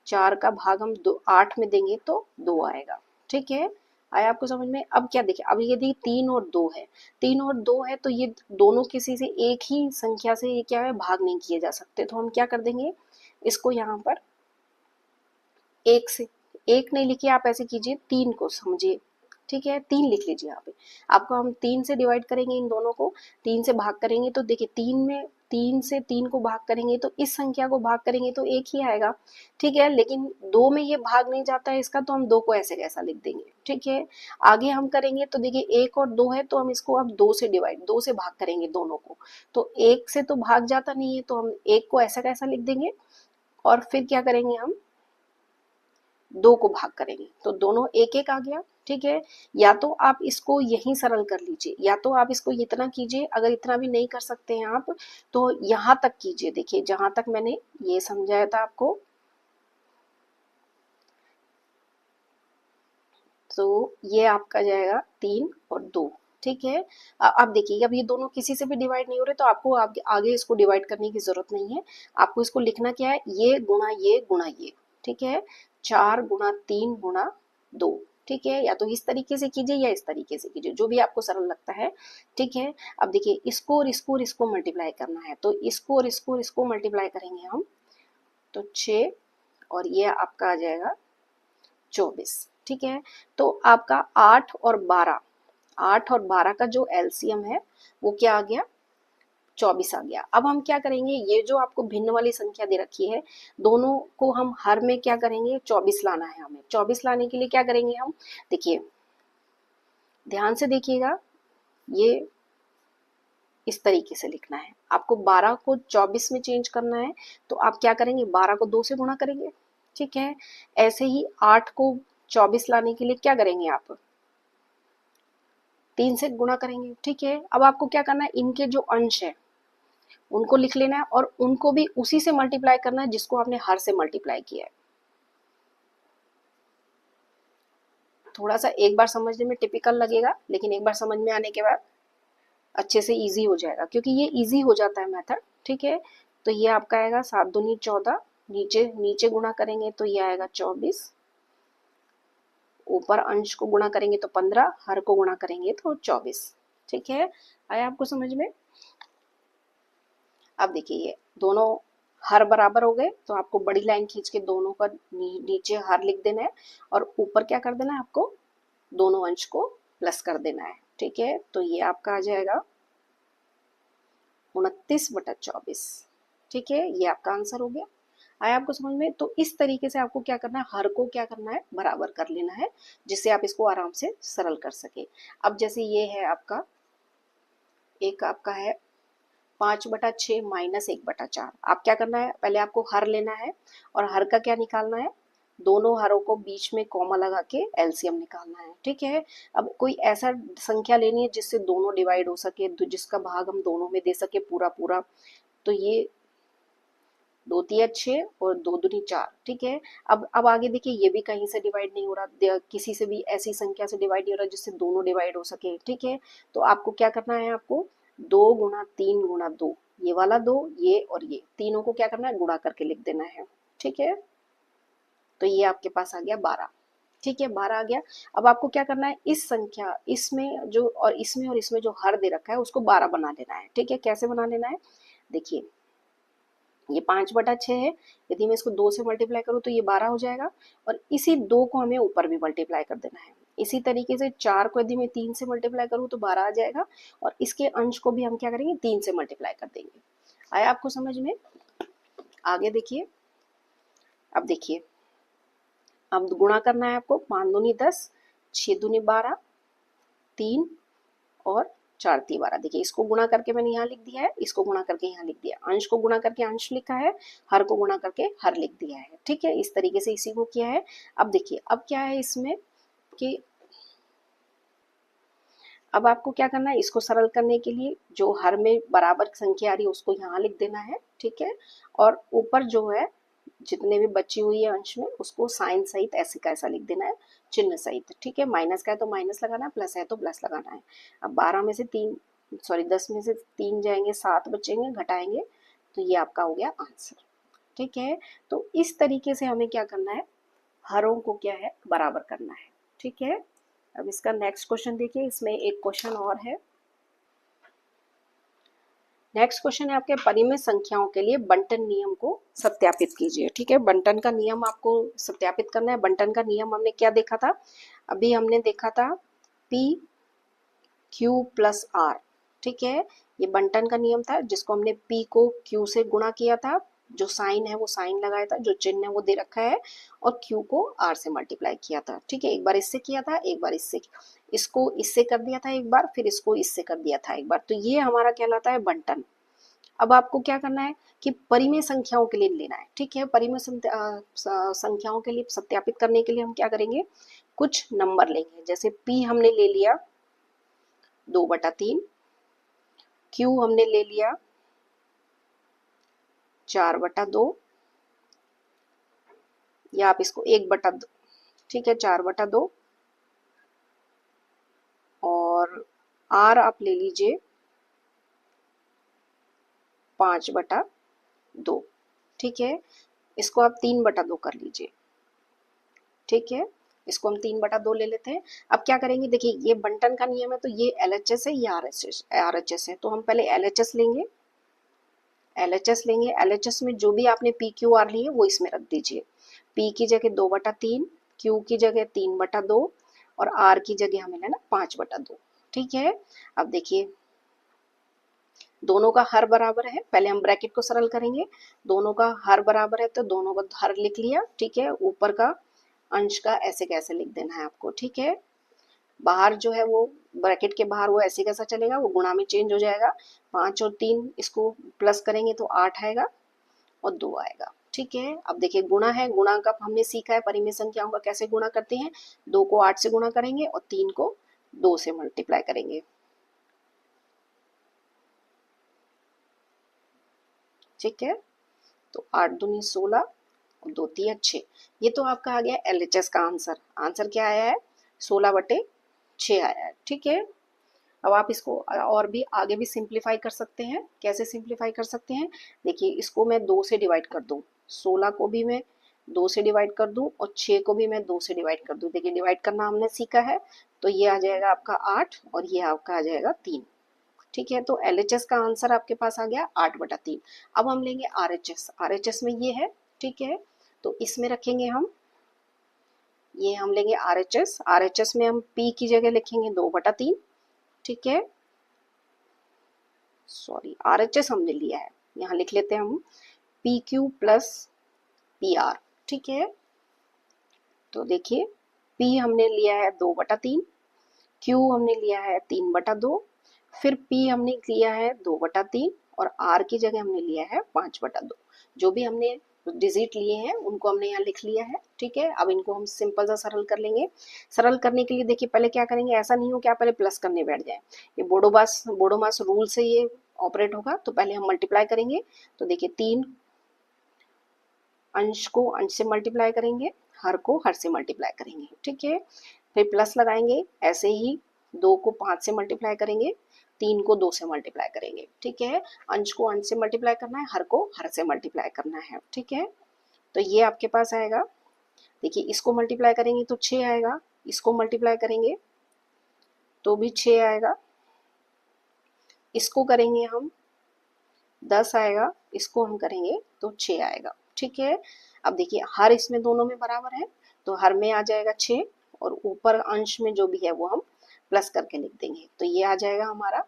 4 का भाग हम 8 में देंगे तो 2 आएगा। ठीक है, आया आपको समझ में। अब क्या देखिए, अब यदि 3 और 2 है, 3 और 2 है तो ये दोनों किसी से एक ही संख्या से ये क्या है, भाग नहीं किए जा सकते। तो हम क्या कर देंगे, इसको यहाँ पर एक से, एक नहीं लिखिए आप ऐसे कीजिए, 3 को समझिए। ठीक है, 3 लिख लीजिए यहाँ पे। आपको हम 3 से डिवाइड करेंगे, इन दोनों को 3 से भाग करेंगे तो देखिए 3 से 3 को भाग करेंगे तो इस संख्या को भाग करेंगे तो एक ही आएगा। ठीक है, लेकिन 2 में ये भाग नहीं जाता है इसका, तो हम 2 को ऐसे कैसा लिख देंगे। ठीक है, आगे हम करेंगे तो देखिए 1 और 2 है, तो हम इसको अब 2 से भाग करेंगे दोनों को, तो 1 से तो भाग जाता नहीं है, तो हम 1 को ऐसा कैसा लिख देंगे और फिर क्या करेंगे, हम 2 को भाग करेंगे तो दोनों एक एक आ गया। ठीक है, या तो आप इसको यहीं सरल कर लीजिए, या तो आप इसको इतना कीजिए, अगर इतना भी नहीं कर सकते हैं आप तो यहाँ तक कीजिए। देखिए जहां तक मैंने ये समझाया था आपको, तो ये आपका जाएगा 3 और 2। ठीक है, अब देखिए अब ये दोनों किसी से भी डिवाइड नहीं हो रहे, तो आपको आगे इसको डिवाइड करने की जरूरत नहीं है। आपको इसको लिखना क्या है, ये गुणा ये गुणा ये। ठीक है, 4 गुणा 3 गुणा 2। ठीक है, या तो इस तरीके से कीजिए या इस तरीके से कीजिए, जो भी आपको सरल लगता है। ठीक है, अब देखिए इसको और इसको और इसको मल्टीप्लाई करना है, तो इसको और इसको और इसको मल्टीप्लाई करेंगे हम, तो 6 और ये आपका आ जाएगा 24। ठीक है, तो आपका 8 और 12, 8 और 12 का जो एलसीएम है वो क्या आ गया, 24 आ गया। अब हम क्या करेंगे, ये जो आपको भिन्न वाली संख्या दे रखी है, दोनों को हम हर में क्या करेंगे, 24 लाना है हमें। 24 लाने के लिए क्या करेंगे हम, देखिए ध्यान से देखिएगा, ये इस तरीके से लिखना है। आपको 12 को 24 में चेंज करना है, तो आप क्या करेंगे, 12 को 2 से गुणा करेंगे। ठीक है, ऐसे ही 8 को 24 लाने के लिए क्या करेंगे, आप 3 से गुणा करेंगे। ठीक है, अब आपको क्या करना है, इनके जो अंश है उनको लिख लेना है और उनको भी उसी से मल्टीप्लाई करना है जिसको आपने हर से मल्टीप्लाई किया है। थोड़ा सा एक बार समझने में टिपिकल लगेगा, लेकिन एक बार समझ में आने के बाद अच्छे से इजी हो जाएगा, क्योंकि ये इजी हो जाता है मेथड। ठीक है, तो ये आपका आएगा 7 दूनी 14, नीचे नीचे गुणा करेंगे तो ये आएगा 24, ऊपर अंश को गुणा करेंगे तो 15, हर को गुणा करेंगे तो 24। ठीक है, आया आपको समझ में? अब देखिए ये दोनों हर बराबर हो गए, तो आपको बड़ी लाइन खींच के दोनों का नीचे हर लिख देना है और ऊपर क्या कर देना है, आपको दोनों अंश को प्लस कर देना है। ठीक है, तो ये आपका आ जाएगा 29/24। ठीक है, ये आपका आंसर हो गया। आया आपको समझ में? तो इस तरीके से आपको क्या करना है, हर को क्या करना है, बराबर कर लेना है, जिससे आप इसको आराम से सरल कर सके। अब जैसे ये है आपका, एक आपका है 5/6 माइनस 1/4। आप क्या करना है, पहले आपको हर लेना है और हर का क्या निकालना है, दोनों हरों को बीच में कॉमा लगा के एलसीएम निकालना है। ठीक है, अब कोई ऐसा संख्या लेनी है जिससे दोनों डिवाइड हो सके, जिसका भाग हम दोनों में दे सके पूरा पूरा। तो ये 2 तिया 6 और 2 दूनी 4। ठीक है, अब आगे देखिए, ये भी कहीं से डिवाइड नहीं हो रहा, किसी से भी ऐसी संख्या से डिवाइड नहीं हो रहा जिससे दोनों डिवाइड हो सके। ठीक है, तो आपको क्या करना है, आपको 2 गुणा 3 गुणा 2, ये वाला 2, ये और ये तीनों को क्या करना है, गुणा करके लिख देना है। ठीक है, तो ये आपके पास आ गया 12। ठीक है, 12 आ गया। अब आपको क्या करना है, इस संख्या इसमें जो और इसमें जो हर दे रखा है उसको 12 बना लेना है। ठीक है, कैसे बना लेना है, देखिए ये 5/6 है, यदि मैं इसको 2 से मल्टीप्लाई करूँ तो ये 12 हो जाएगा, और इसी 2 को हमें ऊपर भी मल्टीप्लाई कर देना है। इसी तरीके से 4 को यदि मैं 3 से मल्टीप्लाई करूँ तो 12 आ जाएगा, और इसके अंश को भी हम क्या करेंगे, 3 से मल्टीप्लाई कर देंगे। आया आपको समझ में? आगे देखिए, अब देखिए, अब गुणा करना है आपको, 5 दूनी 10, 6 दूनी 12, 3 और 4 × 12। देखिए इसको गुणा करके मैंने यहाँ लिख दिया है, इसको गुणा करके यहाँ लिख दिया, अंश को गुणा करके अंश लिखा है, हर को गुणा करके हर लिख दिया है। ठीक है, इस तरीके से इसी को किया है। अब देखिए, अब क्या है इसमें कि अब आपको क्या करना है, इसको सरल करने के लिए जो हर में बराबर संख्या आ रही है उसको यहाँ लिख देना है। ठीक है, और ऊपर जो है जितने भी बची हुई है अंश में उसको साइन सहित ऐसे का ऐसा लिख देना है, चिन्ह सहित। ठीक है, माइनस का है तो माइनस लगाना है, प्लस है तो प्लस लगाना है। अब 12 में से 3 सॉरी 10 में से 3 जाएंगे, 7 बचेंगे, घटाएंगे, तो ये आपका हो गया आंसर। ठीक है, तो इस तरीके से हमें क्या करना है, हरों को क्या है, बराबर करना है। ठीक है, अब इसका नेक्स्ट क्वेश्चन देखिए, इसमें एक क्वेश्चन और है। नेक्स्ट क्वेश्चन है आपके, परिमित संख्याओं के लिए बंटन नियम को सत्यापित कीजिए। ठीक है, बंटन का नियम आपको सत्यापित करना है। बंटन का नियम हमने क्या देखा था, अभी हमने देखा था P Q प्लस R। ठीक है, ये बंटन का नियम था जिसको हमने P को Q से गुणा किया था, जो साइन है वो साइन लगाया था, जो चिन्ह है वो दे रखा है, और Q को R से मल्टीप्लाई किया था। ठीक है, एक बार इससे किया था, एक बार इससे, इसको इससे कर दिया था एक बार, फिर इसको इससे कर दिया था एक बार, तो ये हमारा कहलाता है बंटन। अब आपको क्या करना है कि परिमेय संख्याओं के लिए लेना है। ठीक है, परिमेय संख्याओं के लिए सत्यापित करने के लिए हम क्या करेंगे, कुछ नंबर लेंगे। जैसे P हमने ले लिया 2/3, Q हमने ले लिया 4/2, या आप इसको 1/2, ठीक है 4/2, और R आप ले लीजिए 5/2। ठीक है, इसको आप 3/2 कर लीजिए। ठीक है, इसको हम 3/2 ले लेते हैं। अब क्या करेंगे, देखिए ये बंटन का नियम है, तो ये LHS है, ये RHS है, तो हम पहले LHS लेंगे। LHS लेंगे, LHS में जो भी आपने PQR लिए वो इसमें रख दीजिए। P की जगह 2/3, Q की जगह 3/2, और R की जगह हमें लेना 5/2। ठीक है, अब देखिए दोनों का हर बराबर है, पहले हम ब्रैकेट को सरल करेंगे। दोनों का हर बराबर है तो दोनों का हर लिख लिया। ठीक है, ऊपर का अंश का ऐसे कैसे लिख देना है आपको। ठीक है, बाहर जो है वो ब्रैकेट के बाहर वो ऐसे कैसा चलेगा, वो गुणा में चेंज हो जाएगा। 5 और 3 इसको प्लस करेंगे तो 8 आएगा और 2 आएगा। ठीक है, अब देखिए गुणा है, गुणा का हमने सीखा है परिमेय संख्याओं का कैसे गुणा करते हैं। 2 को 8 से गुणा करेंगे और 3 को 2 से मल्टीप्लाई करेंगे। ठीक है। तो 8 दूनी 16 और 2 तिया 6। ये तो आपका आ गया LHS का आंसर। आंसर क्या आया है? 16/6 आया है, ठीक है। अब आप इसको और भी आगे भी सिंप्लीफाई कर सकते हैं। कैसे सिंप्लीफाई कर सकते हैं? देखिए, इसको मैं 2 से डिवाइड कर दूं, 16 को भी मैं 2 से डिवाइड कर दूं और 6 को भी मैं 2 से डिवाइड कर दूं। देखिए, डिवाइड करना हमने सीखा है, तो ये आ जाएगा आपका 8 और ये आपका आ जाएगा 3, ठीक है। तो LHS का आंसर आपके पास आ गया 8/3। अब हम लेंगे RHS। RHS में ये है, ठीक है। तो इसमें रखेंगे हम, ये हम लेंगे RHS। RHS में हम P की जगह लिखेंगे 2/3, ठीक है। सॉरी, RHS हमने लिया है, यहाँ लिख लेते हैं हम PQ प्लस PR, ठीक है। तो देखिए, P हमने लिया है 2/3, Q हमने लिया है 3/2, फिर P हमने लिया है 2/3 और R की जगह हमने लिया है 5/2। जो भी हमने डिजिट लिए हैं उनको हमने यहाँ लिख लिया है, ठीक है। अब इनको हम सिंपल सा सरल कर लेंगे। सरल करने के लिए देखिए पहले क्या करेंगे, ऐसा नहीं हो कि आप पहले प्लस करने बैठ जाए। ये बोडोमास रूल से ये ऑपरेट होगा। तो पहले हम मल्टीप्लाई करेंगे। तो देखिए, 3 अंश को अंश से मल्टीप्लाई करेंगे, हर को हर से मल्टीप्लाई करेंगे, ठीक है। फिर प्लस लगाएंगे, ऐसे ही 2 को 5 से मल्टीप्लाई करेंगे, 3 को 2 से मल्टीप्लाई करेंगे, ठीक है। अंश को अंश से मल्टीप्लाई करना है, हर को हर से मल्टीप्लाई करना है, ठीक है। तो ये आपके पास आएगा। देखिए, इसको मल्टीप्लाई करेंगे तो 6 आएगा, इसको मल्टीप्लाई करेंगे तो भी 6 आएगा, इसको करेंगे हम 10 आएगा, इसको हम करेंगे तो 6 आएगा, ठीक है। अब देखिए, हर इसमें दोनों में बराबर है, तो हर में आ जाएगा 6 और ऊपर अंश में जो भी है वो हम प्लस करके लिख देंगे। तो ये आ जाएगा हमारा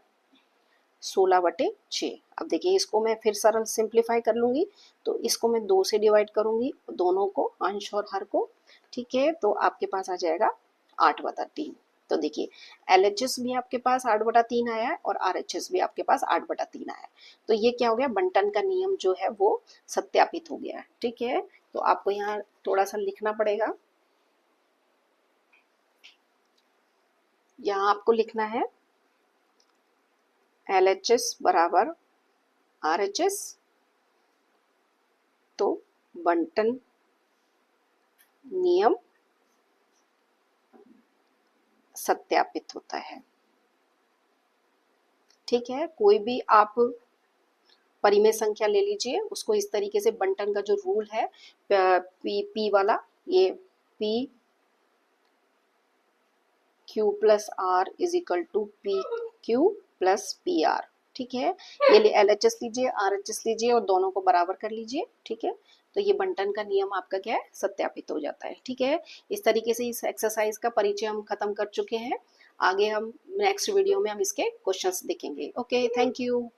16/6। अब देखिए, इसको मैं फिर सरल सिंप्लीफाई कर लूंगी। तो इसको मैं 2 से डिवाइड करूंगी, दोनों को, अंश और हर को, ठीक है। तो आपके पास आ जाएगा 8/3। तो देखिए, LHS भी आपके पास 8/3 आया है और RHS भी आपके पास 8/3 आया है। तो ये क्या हो गया, बंटन का नियम जो है वो सत्यापित हो गया है, ठीक है। तो आपको यहाँ थोड़ा सा लिखना पड़ेगा। यहाँ आपको लिखना है LHS बराबर RHS, तो बंटन नियम सत्यापित होता है, ठीक है। कोई भी आप परिमेय संख्या ले लीजिए, उसको इस तरीके से बंटन का जो रूल है पी वाला, ये P Q plus R is equal to PQ plus PR, ठीक है। ये LHS लीजिए, RHS लीजिए और दोनों को बराबर कर लीजिए, ठीक है। तो ये बंटन का नियम आपका क्या है, सत्यापित हो जाता है, ठीक है। इस तरीके से इस एक्सरसाइज का परिचय हम खत्म कर चुके हैं। आगे हम नेक्स्ट वीडियो में हम इसके क्वेश्चंस देखेंगे। Okay, thank you.